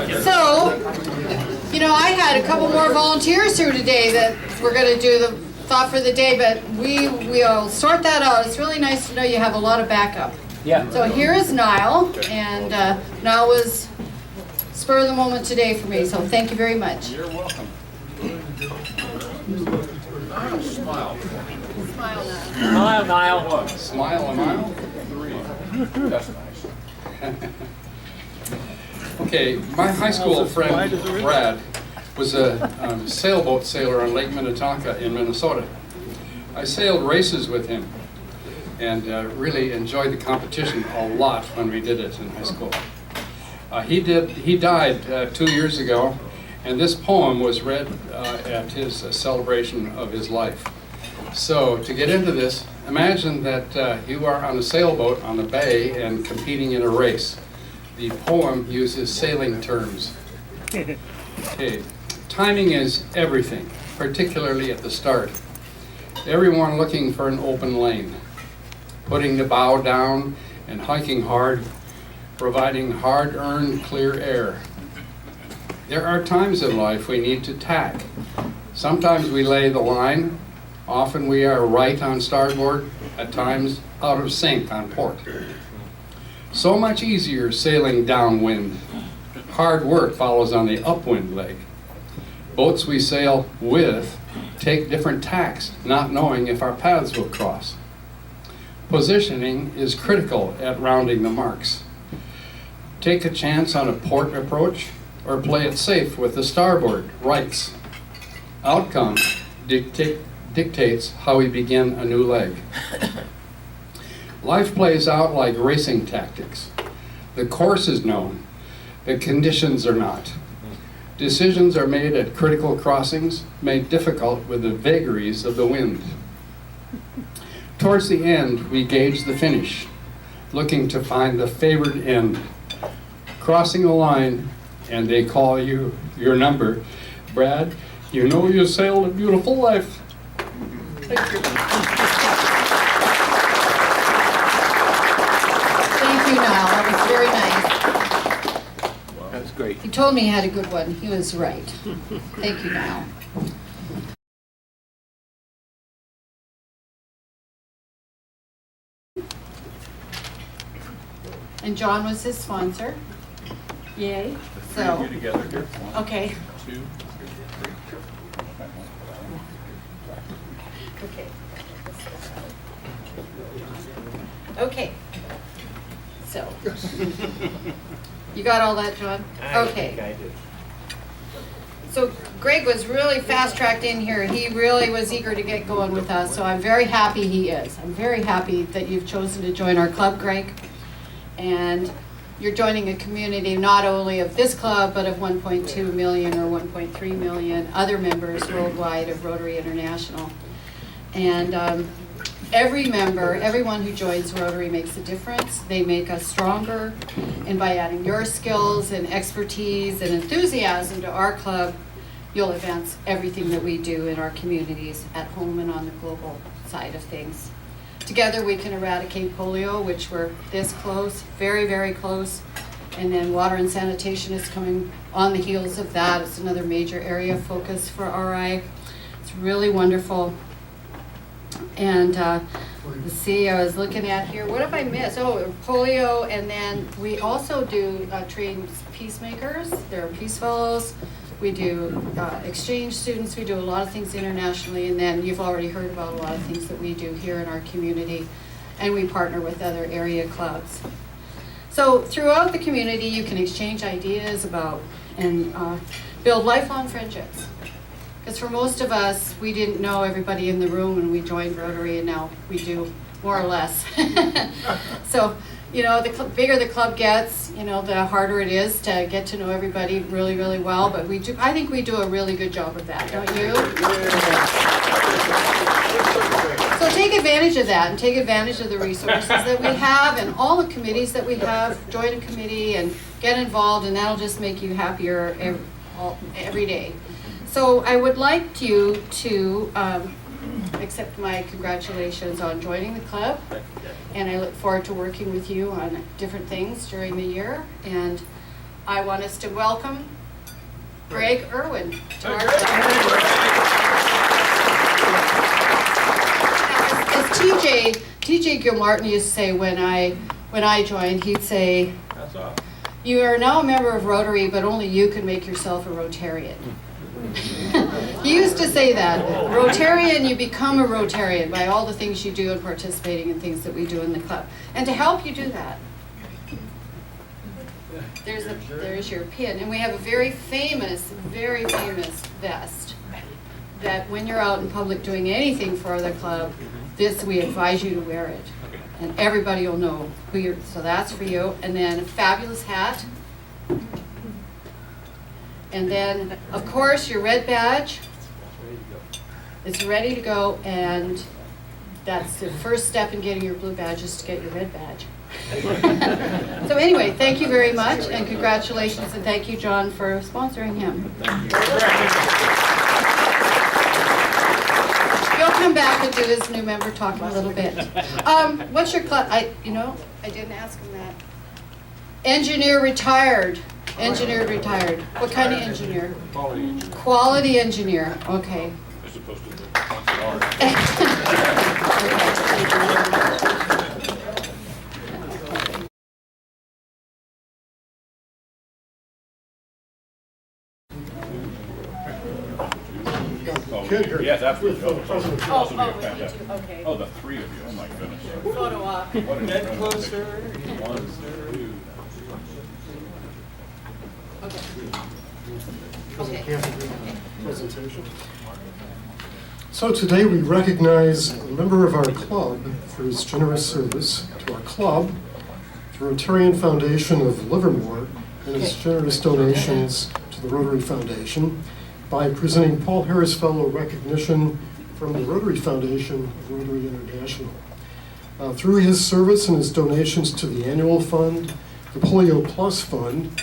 So, you know, I had a couple more volunteers here today that we're going to do the thought for the day, but we'll sort that out. It's really nice to know you have a lot of backup. Yeah. So here is Niall, and Niall was spur of the moment today for me, so thank you very much. You're welcome. Smile. Smile now. Smile, Niall. One. Smile a mile. 3. That's nice. Okay, my high school friend Brad was a sailboat sailor on Lake Minnetonka in Minnesota. I sailed races with him and really enjoyed the competition a lot when we did it in high school. He died 2 years ago, and this poem was read at his celebration of his life. So to get into this, imagine that you are on a sailboat on the bay and competing in a race. The poem uses sailing terms. Okay. Timing is everything, particularly at the start. Everyone looking for an open lane, putting the bow down and hiking hard, providing hard-earned clear air. There are times in life we need to tack. Sometimes we lay the line. Often we are right on starboard, at times out of sync on port. So much easier sailing downwind. Hard work follows on the upwind leg. Boats we sail with take different tacks, not knowing if our paths will cross. Positioning is critical at rounding the marks. Take a chance on a port approach or play it safe with the starboard rights. Outcome dictates how we begin a new leg. Life plays out like racing tactics. The course is known, the conditions are not. Decisions are made at critical crossings, made difficult with the vagaries of the wind. Towards the end, we gauge the finish, looking to find the favored end. Crossing a line, and they call you your number. Brad, you know you sailed a beautiful life. Thank you. Thank you, Niall. That was very nice. That's great. He told me he had a good one. He was right. Thank you, Niall. And John was his sponsor. Yay. So, You together here. 1, okay. 2, 3. Okay. Okay. So, you got all that, John? Okay. I did. So Greg was really fast-tracked in here. He really was eager to get going with us, so I'm very happy he is. I'm very happy that you've chosen to join our club, Greg. And you're joining a community not only of this club, but of 1.2 million or 1.3 million other members worldwide of Rotary International. And every member, everyone who joins Rotary makes a difference. They make us stronger. And by adding your skills and expertise and enthusiasm to our club, you'll advance everything that we do in our communities at home and on the global side of things. Together we can eradicate polio, which we're this close, very, very close. And then water and sanitation is coming on the heels of that. It's another major area of focus for RI. It's really wonderful. And let's see, I was looking at here, what have I missed? Oh, polio, and then we also do train peacemakers. There are peace fellows. We do exchange students. We do a lot of things internationally, and then you've already heard about a lot of things that we do here in our community, and we partner with other area clubs. So throughout the community, you can exchange ideas about and build lifelong friendships. Because for most of us, we didn't know everybody in the room when we joined Rotary, and now we do, more or less. So, you know, the bigger the club gets, you know, the harder it is to get to know everybody really, really well. But we do, I think we do a really good job of that, don't you? So take advantage of that and take advantage of the resources that we have and all the committees that we have. Join a committee and get involved, and that'll just make you happier every day. So I would like you to accept my congratulations on joining the club, and I look forward to working with you on different things during the year. And I want us to welcome Greg Irwin to our club. As TJ Gilmartin used to say when I joined, he'd say, "You are now a member of Rotary, but only you can make yourself a Rotarian." He used to say that. Rotarian, you become a Rotarian by all the things you do and participating in things that we do in the club. And to help you do that, there's your pin. And we have a very famous vest that when you're out in public doing anything for the club, we advise you to wear it. And everybody will know who you're, so that's for you. And then a fabulous hat. And then, of course, your red badge. It's ready to go, and that's the first step in getting your blue badge is to get your red badge. So anyway, thank you very much, and congratulations, and thank you, John, for sponsoring him. He'll come back and do his new member talk in a little bit. What's your club? I didn't ask him that. Engineer retired. Engineer retired. What kind of engineer? Quality engineer. Quality engineer. Okay. As opposed to the yes, absolutely. Oh, fantastic. Okay. Oh, the three of you. Oh my goodness. Photo op. What an Get incredible closer. picture. 1, 2. Okay. Presentation. So today we recognize a member of our club for his generous service to our club, the Rotarian Foundation of Livermore, and his generous donations to the Rotary Foundation by presenting Paul Harris Fellow recognition from the Rotary Foundation of Rotary International. Through his service and his donations to the annual fund, the Polio Plus Fund,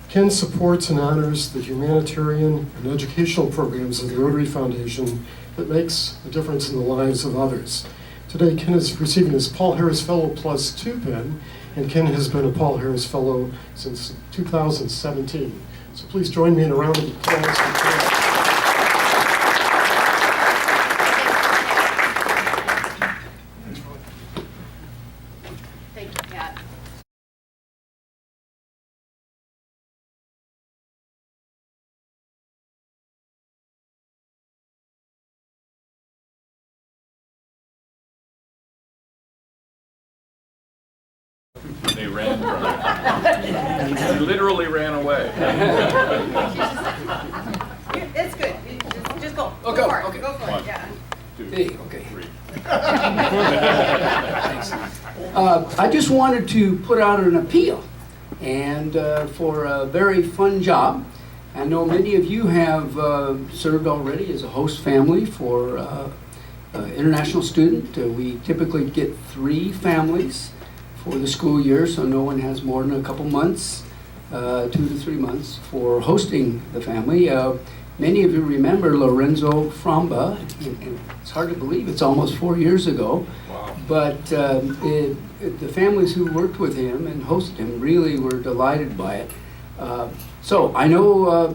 Ken supports and honors the humanitarian and educational programs of the Rotary Foundation that makes a difference in the lives of others. Today, Ken is receiving his Paul Harris Fellow Plus 2 pin, and Ken has been a Paul Harris Fellow since 2017. So please join me in a round of applause for Ken. Thank you, Pat. They ran from it. They literally ran away. It's good. Just go. Oh, go. for it. Okay. Go for it. 1, Yeah. 2, Hey, okay. 3. I just wanted to put out an appeal and for a very fun job. I know many of you have served already as a host family for international student. We typically get 3 families for the school year, so no one has more than a couple months, 2 to 3 months for hosting the family. Many of you remember Lorenzo Framba, and it's hard to believe it's almost 4 years ago. Wow. But the families who worked with him and hosted him really were delighted by it. So I know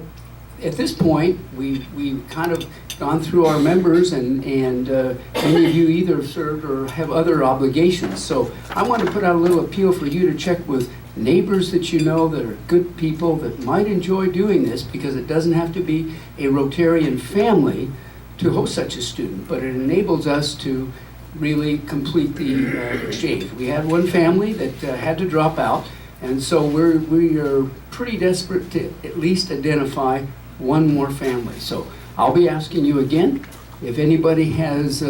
at this point we've kind of gone through our members, and many of you either served or have other obligations. So I want to put out a little appeal for you to check with neighbors that you know that are good people that might enjoy doing this, because it doesn't have to be a Rotarian family to host such a student, but it enables us to really complete the exchange. We had one family that had to drop out, and so we are pretty desperate to at least identify one more family. So I'll be asking you again, if anybody has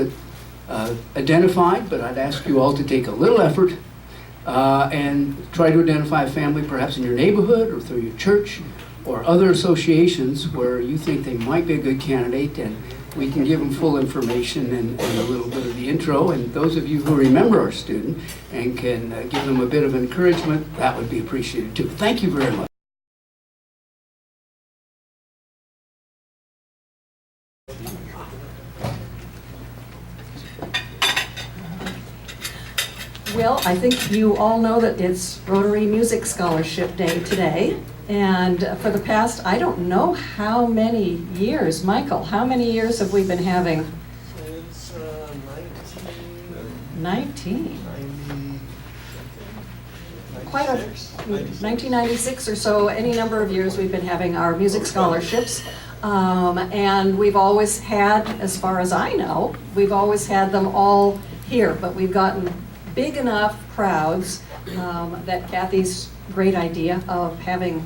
identified, but I'd ask you all to take a little effort and try to identify a family perhaps in your neighborhood or through your church or other associations where you think they might be a good candidate, and we can give them full information and a little bit of the intro. And those of you who remember our student and can give them a bit of encouragement, that would be appreciated too. Thank you very much. Well, I think you all know that it's Rotary Music Scholarship Day today. And for the past, I don't know how many years, Michael, how many years have we been having? Since 19. 1990. Quite a, 1996 or so, any number of years we've been having our music scholarships. And we've always had, as far as I know, we've always had them all here, but we've gotten big enough crowds that Kathy's great idea of having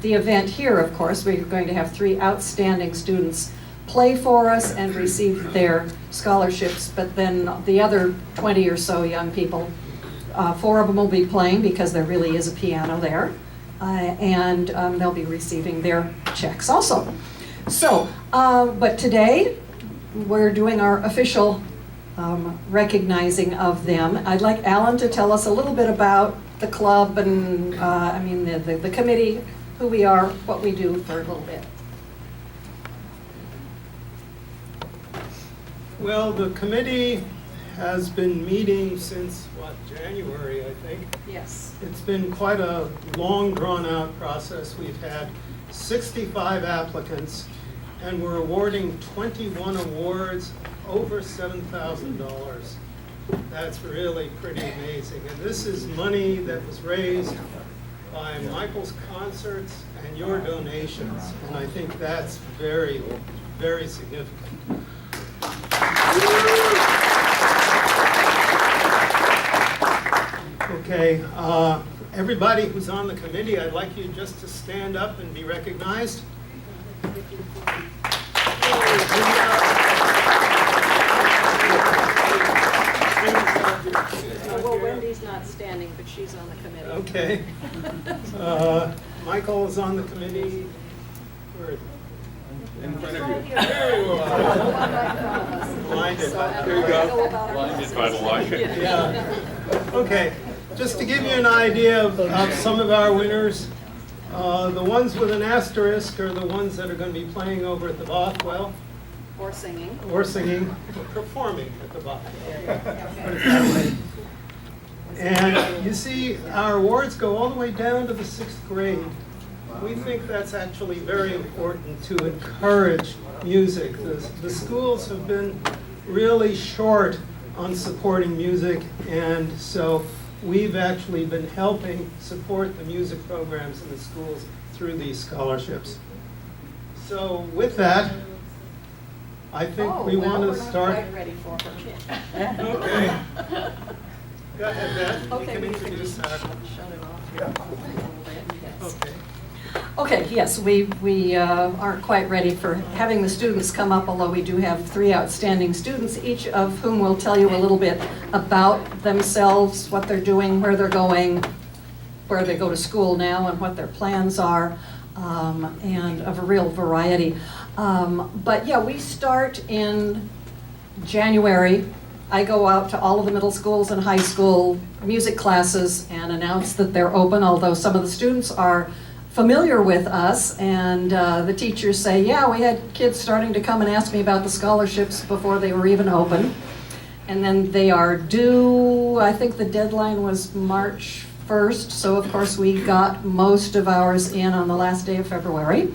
the event here, of course, we're going to have 3 outstanding students play for us and receive their scholarships, but then the other 20 or so young people, 4 of them will be playing because there really is a piano there, and they'll be receiving their checks also. So, but today we're doing our official recognizing of them. I'd like Alan to tell us a little bit about the club and, the committee, who we are, what we do for a little bit. Well, the committee has been meeting since, January, I think. Yes. It's been quite a long, drawn-out process. We've had 65 applicants, and we're awarding 21 awards, over $7,000. That's really pretty amazing. And this is money that was raised by Michael's concerts and your donations. And I think that's very, very significant. Okay, everybody who's on the committee, I'd like you just to stand up and be recognized. Well, Wendy's not standing, but she's on the committee. Okay. Michael is on the committee. Where is he? In front of you. There you are. Blinded. There you go. Blinded by the light. Yeah. Okay, just to give you an idea of some of our winners, the ones with an asterisk are the ones that are going to be playing over at the Bothwell. Or singing. Or singing, or performing at the Bothwell. And you see, our awards go all the way down to the 6th grade. We think that's actually very important to encourage music. The schools have been really short on supporting music, and so we've actually been helping support the music programs in the schools through these scholarships. So with that, I think we want to start. We're not quite ready for her. Okay. Go ahead, Beth. You Okay, can we can introduce just her. shut it off here. Yes. Okay. Okay, yes, we aren't quite ready for having the students come up, although we do have 3 outstanding students, each of whom will tell you a little bit about themselves, what they're doing, where they're going, where they go to school now, and what their plans are, and of a real variety. But yeah, we start in January. I go out to all of the middle schools and high school music classes and announce that they're open, although some of the students are familiar with us, and the teachers say, yeah, we had kids starting to come and ask me about the scholarships before they were even open. And then they are due, I think the deadline was March 1st, so of course we got most of ours in on the last day of February.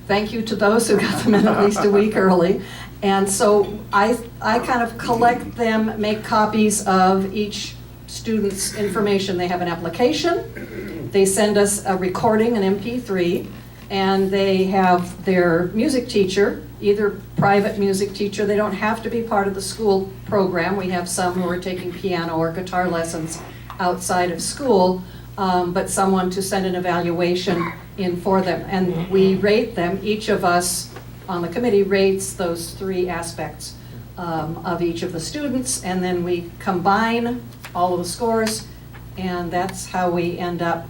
Thank you to those who got them in at least a week early. And so I kind of collect them, make copies of each student's information. They have an application, they send us a recording, an MP3, and they have their music teacher, either private music teacher, they don't have to be part of the school program. We have some who are taking piano or guitar lessons outside of school, but someone to send an evaluation in for them. And we rate them, each of us on the committee rates those 3 aspects of each of the students, and then we combine all of the scores, and that's how we end up.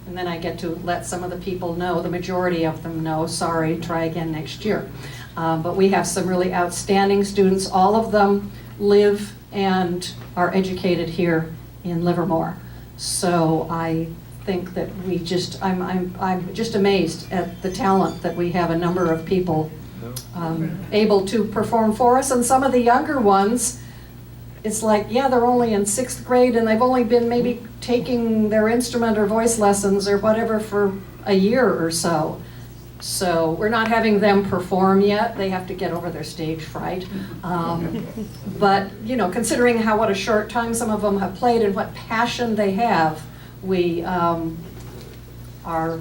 And then I get to let some of the people know, the majority of them know, sorry, try again next year. But we have some really outstanding students. All of them live and are educated here in Livermore. So I think that we just, I'm just amazed at the talent that we have a number of people able to perform for us. And some of the younger ones, it's like, yeah, they're only in 6th grade and they've only been maybe taking their instrument or voice lessons or whatever for a year or so. So we're not having them perform yet. They have to get over their stage fright. But, you know, considering what a short time some of them have played and what passion they have, we are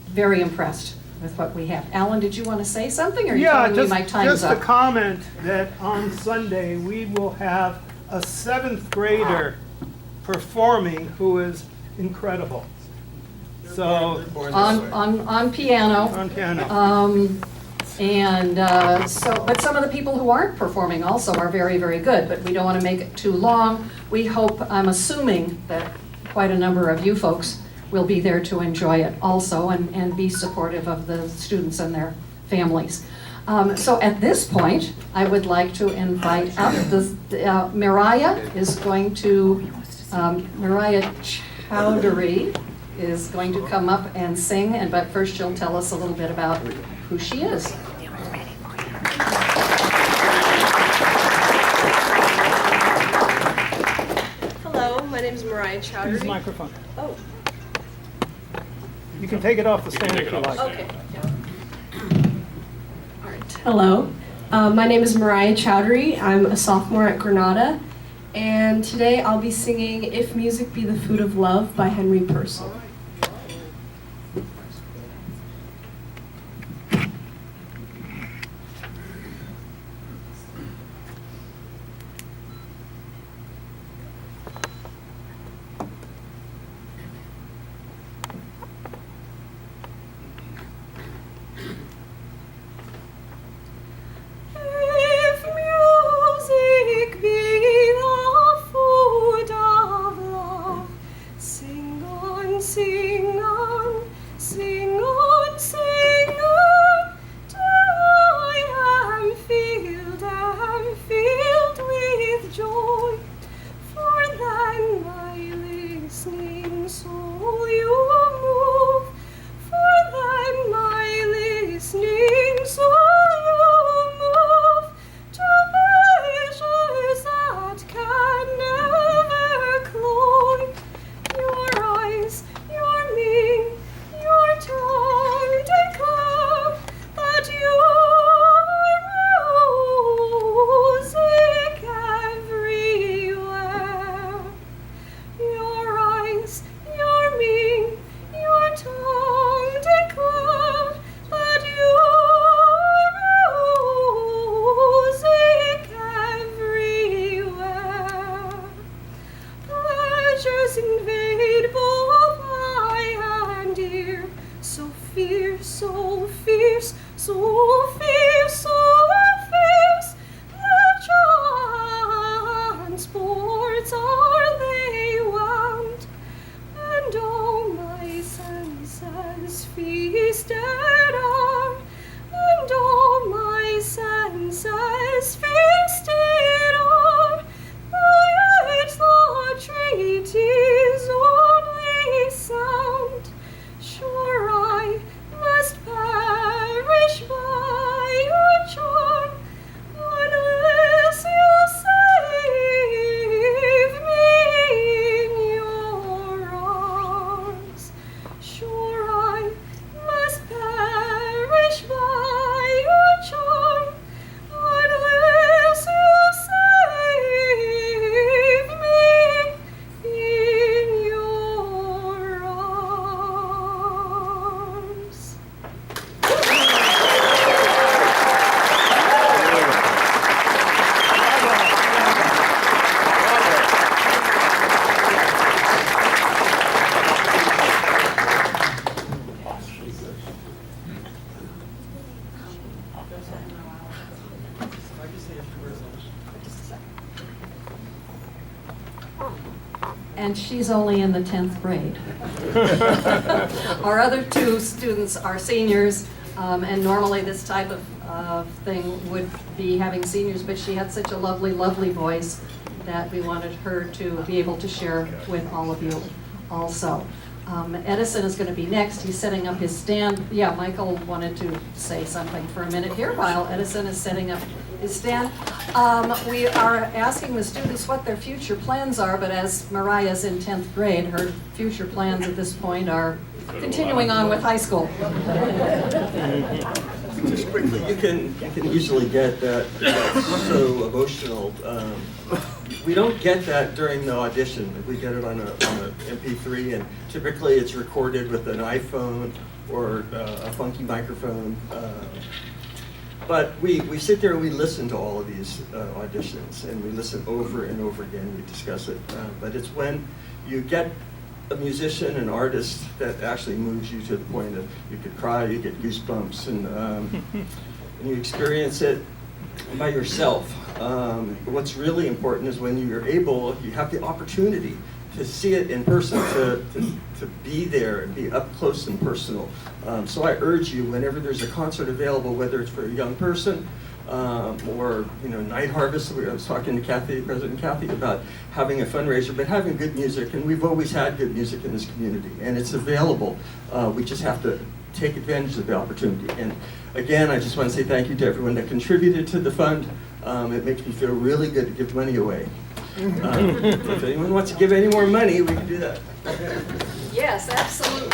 very impressed with what we have. Alan, did you want to say something, or are you telling me my time's just a up? comment that on Sunday, we will have a 7th grader performing who is incredible. So, On piano. on piano. But some of the people who aren't performing also are very, very good, but we don't want to make it too long. We hope, I'm assuming that quite a number of you folks will be there to enjoy it also and be supportive of the students and their families. So at this point, I would like to invite up Mariah is going to, Mariah Chowdhury is going to come up and sing, but first she'll tell us a little bit about who she is. Hello, my name is Mariah Use the Chowdhury. microphone. Oh, You can take it off the stand take if it you off the like. okay. All right. Hello, my name is Mariah Chowdhury. I'm a sophomore at Granada, and today I'll be singing "If Music Be the Food of Love" by Henry Purcell. If music be the food of love, sing on, sing on, sing on, sing on, till I am filled with joy. For then my listening soul you move, for then my listening soul you move to pleasures that can never cloy. Your eyes, your mien, your tongue declare that you are music everywhere. Your eyes, your mien, your tongue declare that you are music everywhere. Pleasures invade both eye and ear, so fierce, so fierce, so fierce, so fierce, the transports are they wound, and all my senses feasted are, and all my senses feasted are, yet the treaty's only sound. Sure I must perish by your charm, unless you save me in your arms. Sure I must perish by your charm, unless you save me in your arms. And she's only in the 10th grade. Our other two students are seniors, and normally this type of thing would be having seniors, but she had such a lovely, lovely voice that we wanted her to be able to share with all of you also. Edison is going to be next. He's setting up his stand. Yeah, Michael wanted to say something for a minute here while Edison is setting up his stand. We are asking the students what their future plans are, but as Mariah's in 10th grade, her future plans at this point are continuing on with high school. Just quickly, you can easily get that so emotional. We don't get that during the audition. We get it on a MP3, and typically it's recorded with an iPhone or a funky microphone. But we sit there and we listen to all of these auditions, and we listen over and over again. We discuss it. But it's when you get a musician, an artist, that actually moves you to the point of you could cry, you get goosebumps, and you experience it by yourself. What's really important is when you have the opportunity to see it in person, to be there and be up close and personal. So I urge you, whenever there's a concert available, whether it's for a young person, or Night Harvest. I was talking to President Kathy, about having a fundraiser, but having good music, and we've always had good music in this community, and it's available. We just have to take advantage of the opportunity. And again, I just want to say thank you to everyone that contributed to the fund. It makes me feel really good to give money away. If anyone wants to give any more money, we can do that. Yes, absolutely.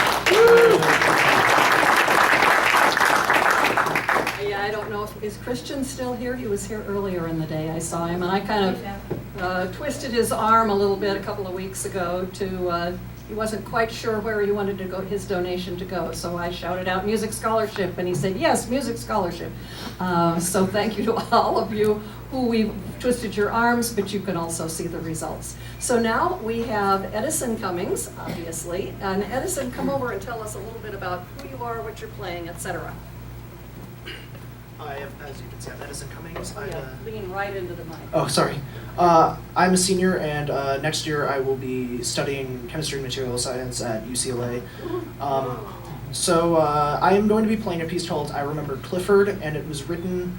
Yeah, I don't know is Christian still here? He was here earlier in the day. I saw him, and I kind of twisted his arm a little bit a couple of weeks ago to. He wasn't quite sure where he wanted to go, his donation to go, so I shouted out music scholarship, and he said, yes, music scholarship. So thank you to all of you who we've twisted your arms, but you can also see the results. So now we have Edison Cummings, obviously, and Edison, come over and tell us a little bit about who you are, what you're playing, etc. I am, as you can see, I'm Edison Cummings. Lean right into the mic. Oh, sorry. I'm a senior, and next year I will be studying chemistry and material science at UCLA. I am going to be playing a piece called I Remember Clifford, and it was written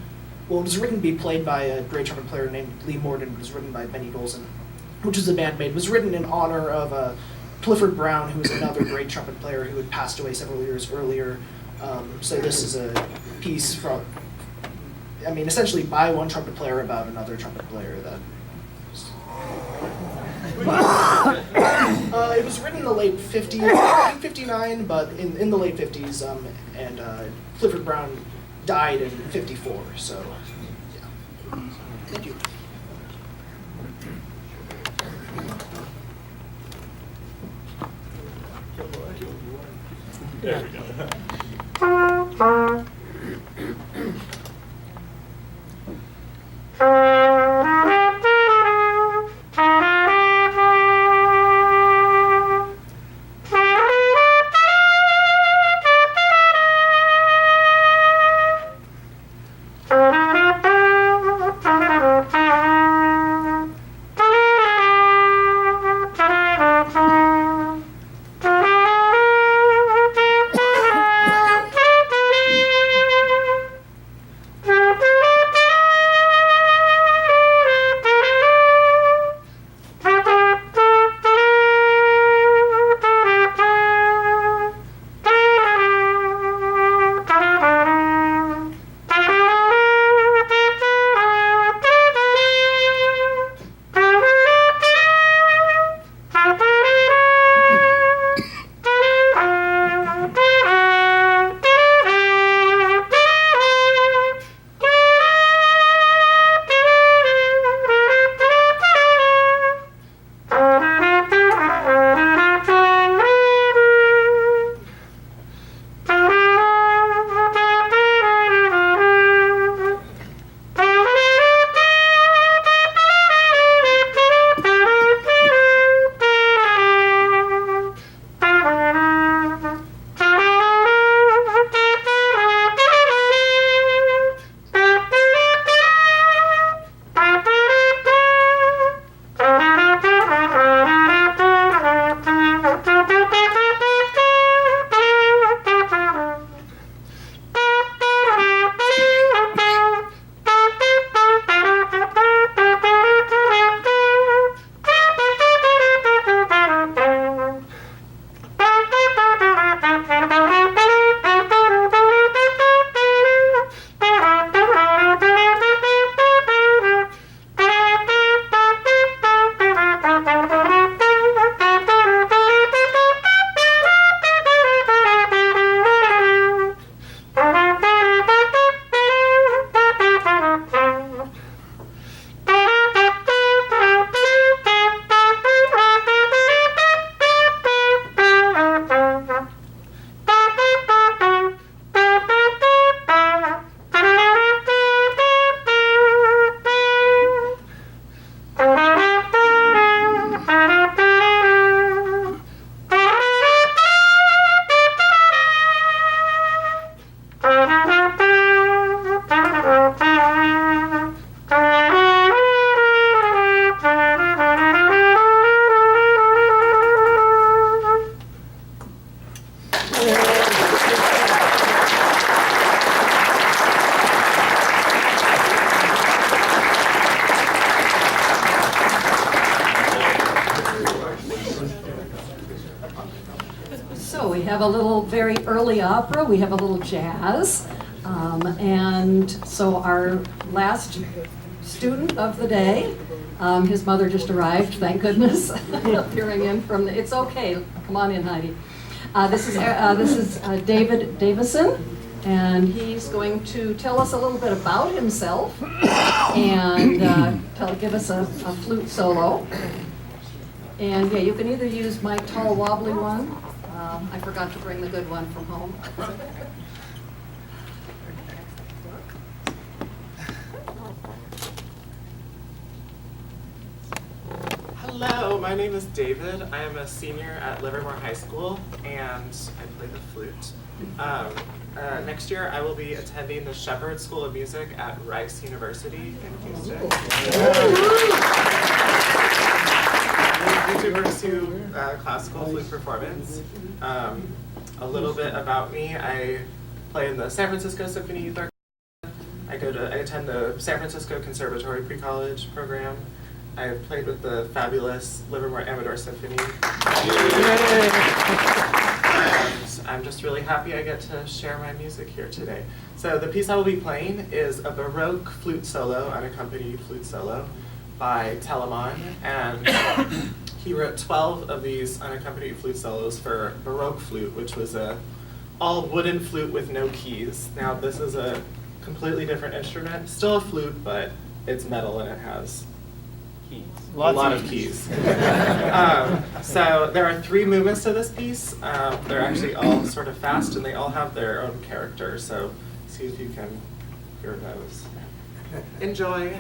to be played by a great trumpet player named Lee Morden. It was written by Benny Golson, which is a bandmate. It was written in honor of Clifford Brown, who was another great trumpet player who had passed away several years earlier. So this is a piece essentially by one trumpet player about another trumpet player that. It was written in the late 50s, I think 59, but in the late 50s, and Clifford Brown died in 54, so, yeah. Thank you. There we go. have a little very early opera, we have a little jazz. And so our last student of the day, his mother just arrived, thank goodness, appearing in from the, it's okay, come on in, Heidi. This is David Davison, and he's going to tell us a little bit about himself and give us a flute solo. And yeah, you can either use my tall wobbly one. I forgot to bring the good one from home. Hello, my name is David. I am a senior at Livermore High School, and I play the flute. Next year, I will be attending the Shepherd School of Music at Rice University in Houston. To pursue classical flute performance. A little bit about me: I play in the San Francisco Symphony Youth Orchestra. I attend the San Francisco Conservatory Pre-College program. I have played with the fabulous Livermore Amador Symphony. And I'm just really happy I get to share my music here today. So the piece I will be playing is a Baroque flute solo, unaccompanied flute solo, by Telemann. And he wrote 12 of these unaccompanied flute solos for Baroque flute, which was a all wooden flute with no keys. Now this is a completely different instrument, still a flute, but it's metal and it has a lot of keys. So there are 3 movements to this piece. They're actually all sort of fast and they all have their own character. So see if you can hear those. Enjoy.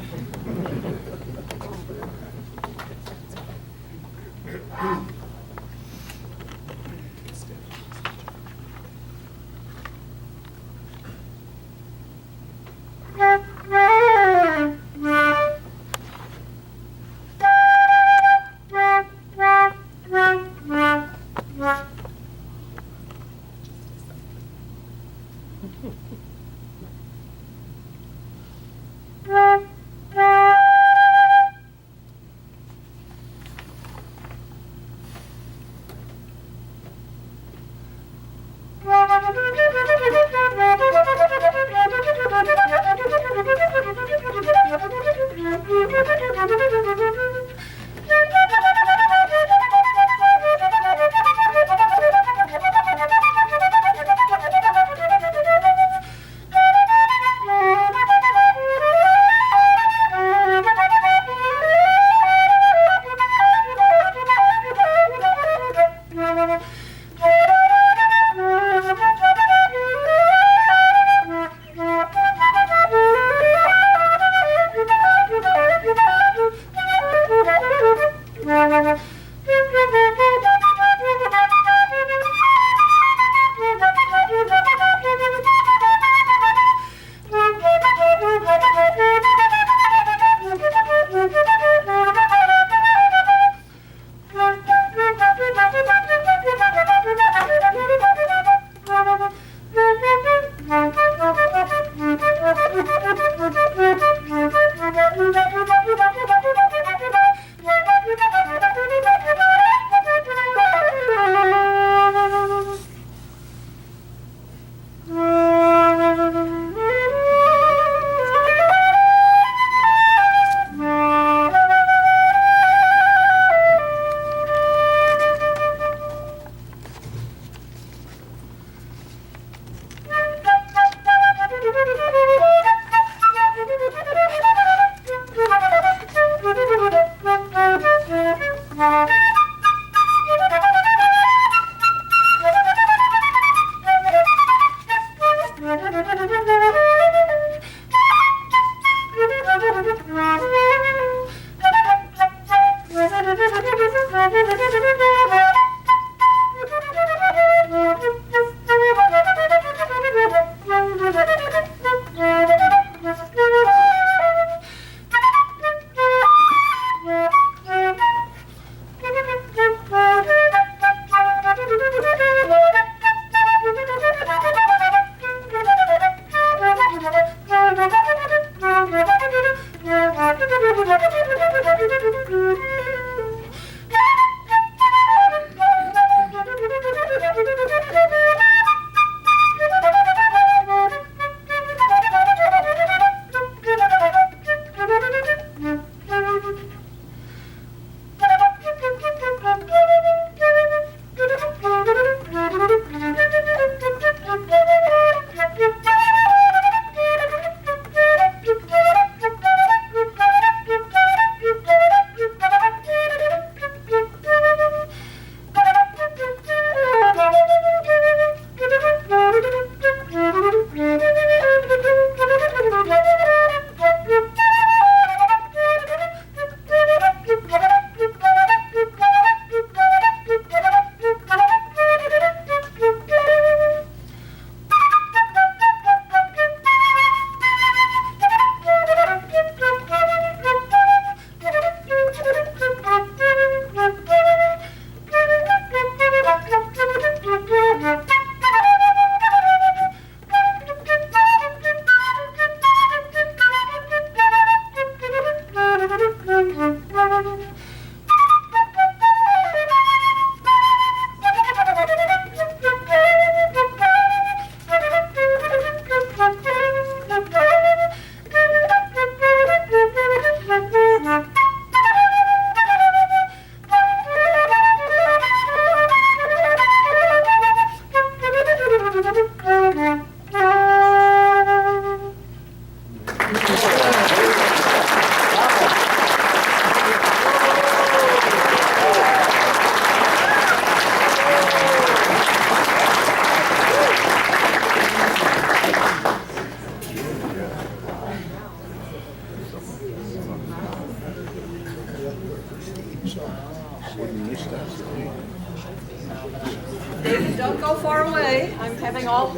David, don't go far away. I'm having all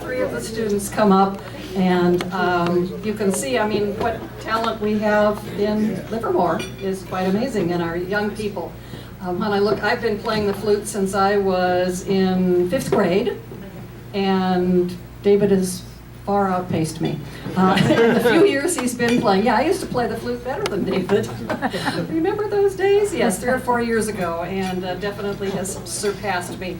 three of the students come up, and you can see, I mean, what talent we have in Livermore is quite amazing in our young people. When I look, I've been playing the flute since I was in 5th grade, and David has far outpaced me. In the few years he's been playing, I used to play the flute better than David. Remember those days? Yes, 3 or 4 years ago, and definitely has surpassed me.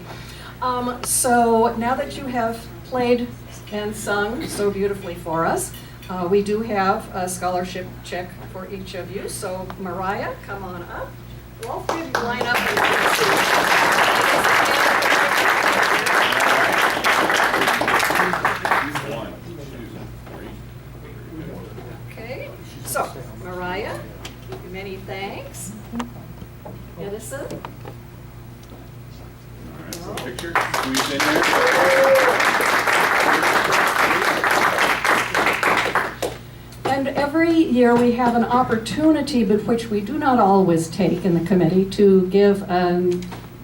So now that you have played and sung so beautifully for us, we do have a scholarship check for each of you. So Mariah, come on up. All three of you line up and take a seat. Okay, so Mariah, many thanks. Edison. All right, so picture squeezed in there. And every year we have an opportunity, but which we do not always take in the committee, to give a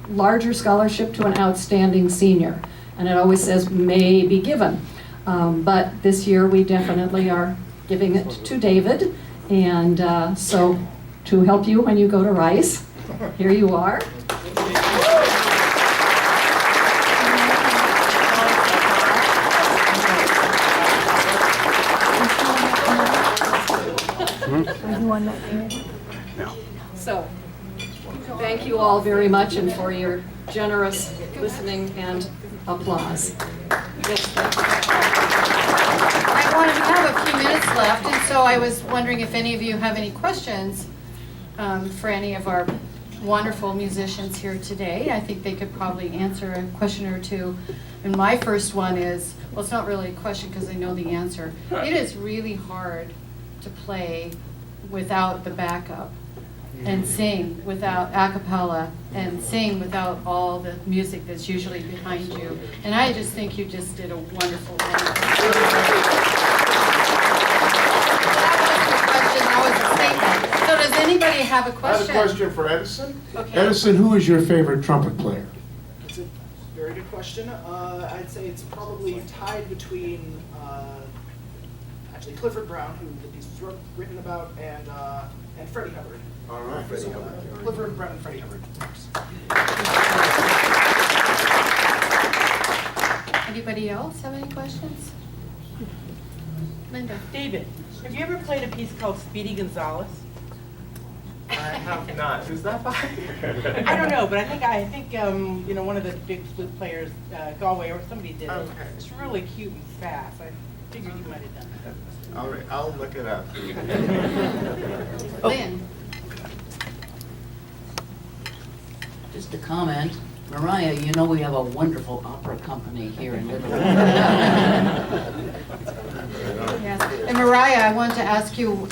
larger scholarship to an outstanding senior. And it always says may be given. But this year we definitely are giving it to David. And so to help you when you go to Rice, here you are. So, thank you all very much and for your generous listening and applause. I have a few minutes left, and so I was wondering if any of you have any questions for any of our wonderful musicians here today. I think they could probably answer a question or two. And my first one is, well, it's not really a question because I know the answer. It is really hard to play without the backup and sing without a cappella and sing without all the music that's usually behind you. And I just think you just did a wonderful job. That was a statement. So does anybody have a I question? have a question for Edison. Okay. Edison, who is your favorite trumpet player? It's a very good question. I'd say it's probably tied between actually Clifford Brown, who the piece was written about, and Freddie Hubbard. All right. Clifford Brown and Freddie Hubbard. Anybody else have any questions? Linda. David, have you ever played a piece called Speedy Gonzales? I have not. Who's that by? I don't know, but I think you know, one of the big flute players, Galway or somebody did it. Okay. It's really cute and fast. I figured you might have done that. All right, I'll look it up. Lynn. Just a comment. Mariah, you know we have a wonderful opera company here in Livermore. Yes. And Mariah, I wanted to ask you,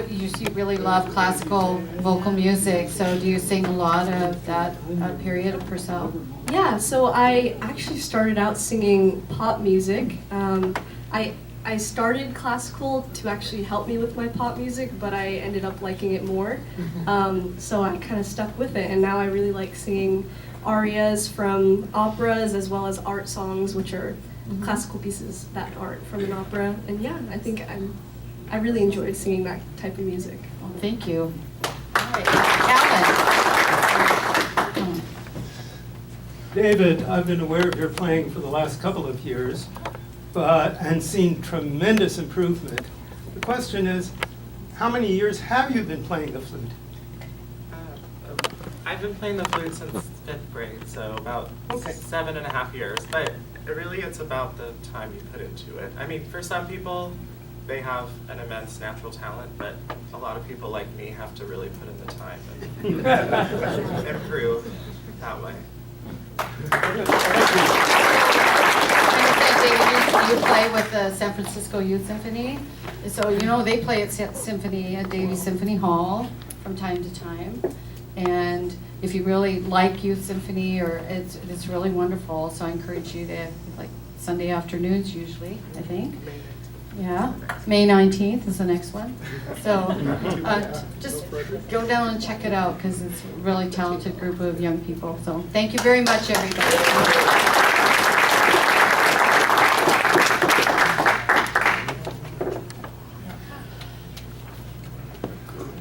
you really love classical vocal music, so do you sing a lot of that period of Purcell? Yeah, so I actually started out singing pop music. I started classical to actually help me with my pop music, but I ended up liking it more. So I kind of stuck with it, and now I really like singing arias from operas as well as art songs, which are classical pieces that aren't from an opera. And yeah, I think I really enjoyed singing that type of music. Well, thank you. All right. Alan. David, I've been aware of your playing for the last couple of years, and seen tremendous improvement. The question is, how many years have you been playing the flute? I've been playing the flute since 5th grade, so about 7.5 years. But really, it's about the time you put into it. I mean, for some people, they have an immense natural talent, but a lot of people like me have to really put in the time and improve that way. You play with the San Francisco Youth Symphony. So, you know, they play at Davies Symphony Hall from time to time. And if you really like youth symphony, or it's really wonderful. So I encourage you to, like, Sunday afternoons usually, I think. Yeah, May 19th is the next one. So just go down and check it out because it's a really talented group of young people. So thank you very much, everybody.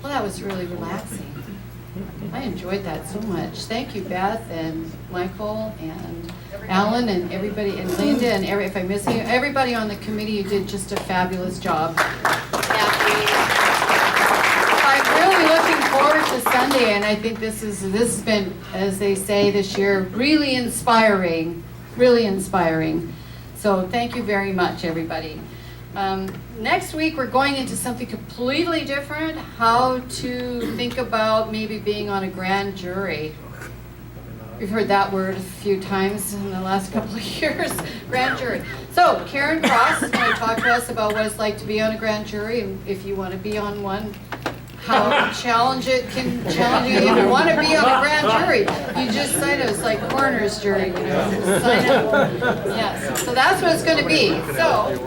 Well, that was really relaxing. I enjoyed that so much. Thank you, Beth and Michael and Alan and everybody, and Linda and if I miss you, everybody on the committee, you did just a fabulous job. I'm really looking forward to Sunday, and I think this has been, as they say this year, really inspiring, really inspiring. So thank you very much, everybody. Next week, we're going into something completely different, how to think about maybe being on a grand jury. We've heard that word a few times in the last couple of years, grand jury. So Karen Cross is going to talk to us about what it's like to be on a grand jury, and if you want to be on one, how challenge you. If you want to be on a grand jury, you just sign up. It's like coroner's jury, you know. Sign up. Yes. So that's what it's going to be. So.